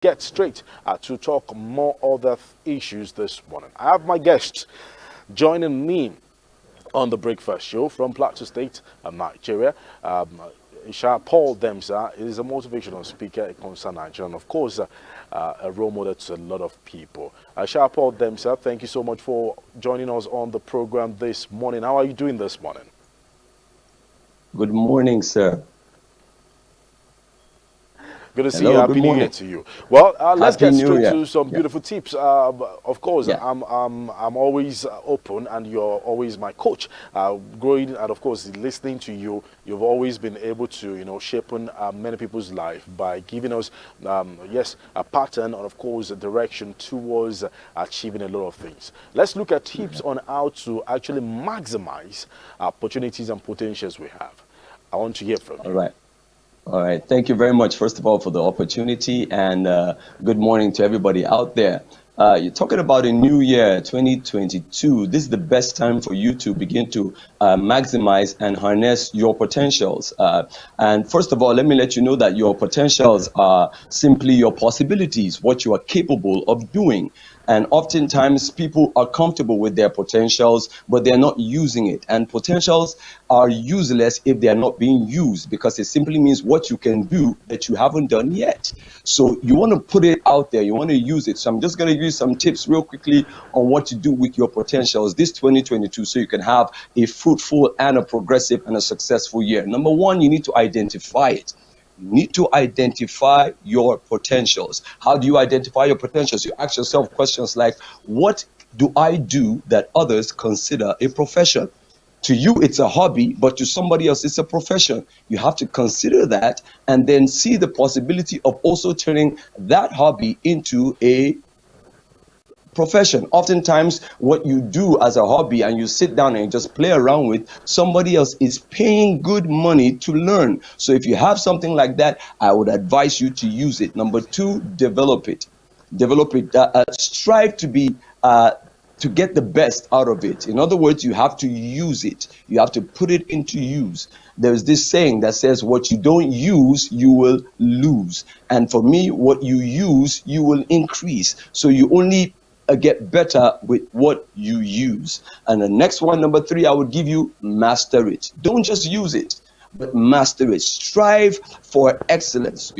get straight to talk more other issues this morning. I have my guests joining me on the breakfast show from Plateau State, Nigeria. Isha Paul Demsa is a motivational speaker, a concerned Nigerian, of course, a role model to a lot of people. Isha Paul Demsa, thank you so much for joining us on the program this morning. How are you doing this morning? Good morning, sir. Good to see you. Happy New Year to you. Well, let's get straight to some beautiful tips. Of course, I'm always open, and you're always my coach. Growing and of course listening to you, you've always been able to shape many people's life by giving us yes, a pattern and of course a direction towards achieving a lot of things. Let's look at tips on how to actually maximize opportunities and potentials we have. I want to hear from you. All right. All right. Thank you very much, first of all, for the opportunity, and good morning to everybody out there. You're talking about a new year, 2022. This is the best time for you to begin to maximize and harness your potentials. And first of all, let me let you know that your potentials are simply your possibilities, what you are capable of doing. And oftentimes people are comfortable with their potentials, but they're not using it. And potentials are useless if they are not being used, because it simply means what you can do that you haven't done yet. So you want to put it out there. You want to use it. So I'm just going to give you some tips real quickly on what to do with your potentials this 2022 so you can have a fruitful and a progressive and a successful year. Number one, you need to identify it. You need to identify your potentials. How do you identify your potentials? You ask yourself questions like, what do I do that others consider a profession? To you, it's a hobby, but to somebody else, it's a profession. You have to consider that and then see the possibility of also turning that hobby into a profession. Oftentimes, what you do as a hobby and you sit down and just play around with, somebody else is paying good money to learn. So if you have something like that, I would advise you to use it. Number two, develop it. Develop it. Strive to be to get the best out of it. In other words, you have to use it. You have to put it into use. There's this saying that says, what you don't use, you will lose. And for me, what you use, you will increase. So you only get better with what you use. And the next one, number three, I would give you, master it. Don't just use it, but master it. Strive for excellence,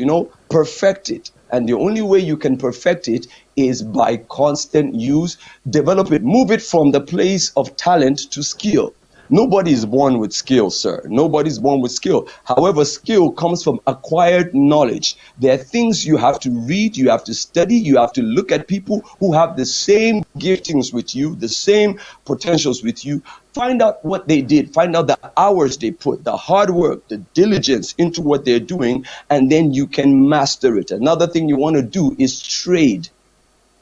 perfect it. And the only way you can perfect it is by constant use. Develop it, move it from the place of talent to skill. Nobody is born with skill, sir. Nobody's born with skill. However, skill comes from acquired knowledge. There are things you have to read, you have to study, you have to look at people who have the same giftings with you, the same potentials with you. Find out what they did, find out the hours they put, the hard work, the diligence into what they're doing, and then you can master it. Another thing you want to do is trade.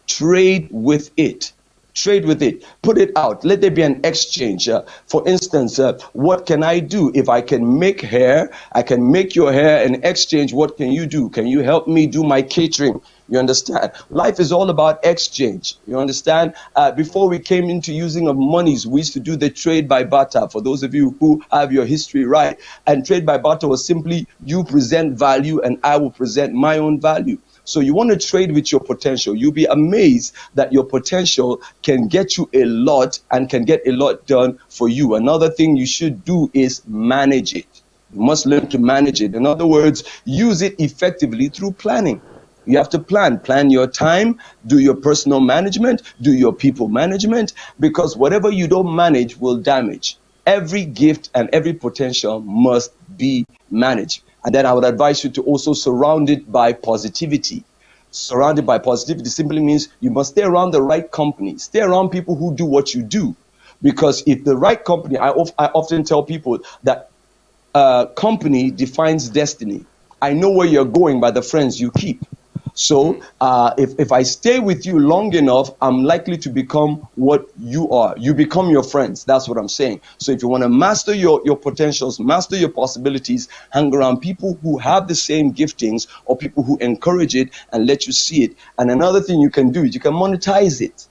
Trade with it. Trade with it. Put it out. Let there be an exchange. For instance, what can I do? If I can make hair, I can make your hair. In exchange, what can you do? Can you help me do my catering? You understand? Life is all about exchange. You understand? Before we came into using of monies, we used to do the trade by barter. For those of you who have your history right. And trade by barter was simply you present value and I will present my own value. So you want to trade with your potential. You'll be amazed that your potential can get you a lot and can get a lot done for you. Another thing you should do is manage it. You must learn to manage it. In other words, use it effectively through planning. You have to plan your time, do your personal management, do your people management, because whatever you don't manage will damage. Every gift and every potential must be managed. And then I would advise you to also surround it by positivity. Surrounded by positivity simply means you must stay around the right company. Stay around people who do what you do. Because if the right company, I often tell people that company defines destiny. I know where you're going by the friends you keep. So if I stay with you long enough, I'm likely to become what you are. You become your friends. That's what I'm saying. So if you want to master your potentials, master your possibilities, hang around people who have the same giftings or people who encourage it and let you see it. And another thing you can do is you can monetize it.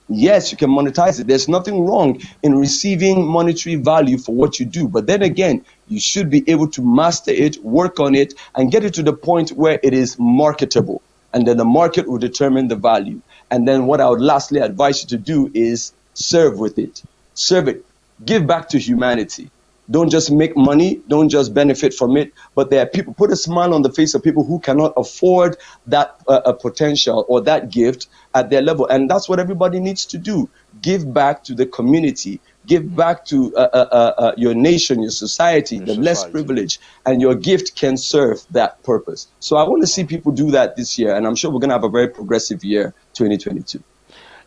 Yes, you can monetize it. There's nothing wrong in receiving monetary value for what you do. But then again, you should be able to master it, work on it, and get it to the point where it is marketable. and then the market will determine the value. And then what I would lastly advise you to do is serve with it. Serve it. Give back to humanity. Don't just make money, don't just benefit from it, but there are people, put a smile on the face of people who cannot afford that potential or that gift at their level. And that's what everybody needs to do. Give back to the community, give back to your nation, your society, the less privileged, and your gift can serve that purpose. So I want to see people do that this year, and I'm sure we're going to have a very progressive year, 2022.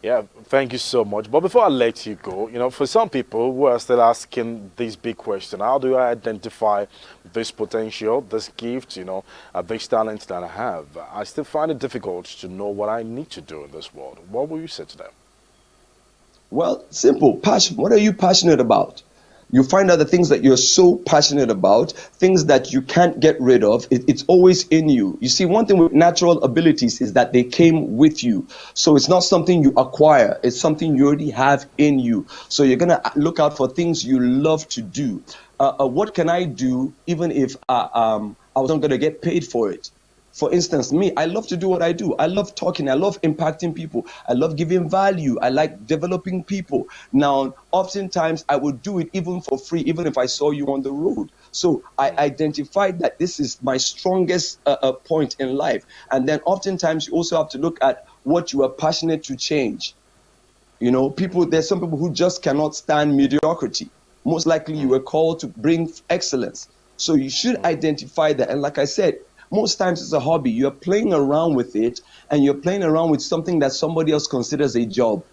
Yeah, thank you so much. But before I let you go, for some people who are still asking this big question, how do I identify this potential, this gift, this talent that I have? I still find it difficult to know what I need to do in this world. What will you say to them? Well, simple. Passion. What are you passionate about? You find out the things that you're so passionate about, things that you can't get rid of. It's always in you. You see, one thing with natural abilities is that they came with you. So it's not something you acquire. It's something you already have in you. So you're going to look out for things you love to do. What can I do even if I wasn't going to get paid for it? For instance, me, I love to do what I do. I love talking. I love impacting people. I love giving value. I like developing people. Now, oftentimes I would do it even for free, even if I saw you on the road. So I identified that this is my strongest point in life. And then oftentimes you also have to look at what you are passionate to change. There's some people who just cannot stand mediocrity. Most likely you were called to bring excellence. So you should identify that. And like I said, most times it's a hobby. You're playing around with it, and you're playing around with something that somebody else considers a job.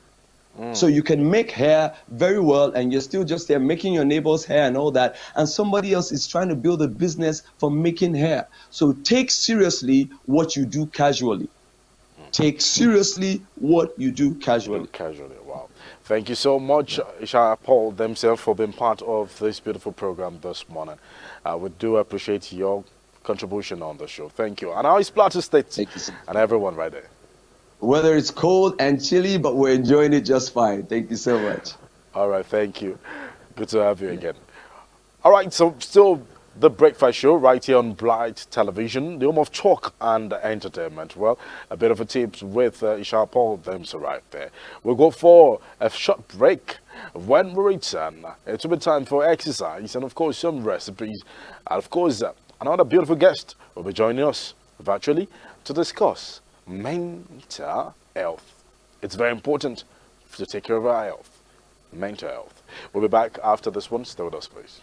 So you can make hair very well, and you're still just there making your neighbor's hair and all that, and somebody else is trying to build a business for making hair. So take seriously what you do casually. Take seriously what you do casually. Wow. Thank you so much, Isha Paul themselves, for being part of this beautiful program this morning. We do appreciate your contribution on the show. Thank you. And how is Plateau State and everyone right there? Whether it's cold and chilly, but we're enjoying it just fine. Thank you so much. All right, thank you. Good to have you again. All right, so still the breakfast show right here on Bright Television, the home of talk and entertainment. Well, a bit of a tips with Isha Paul themselves right there. We'll go for a short break. When we return, it will be time for exercise and, of course, some recipes. And, of course, another beautiful guest will be joining us virtually to discuss mental health. It's very important to take care of our health, mental health. We'll be back after this one. Stay with us, please.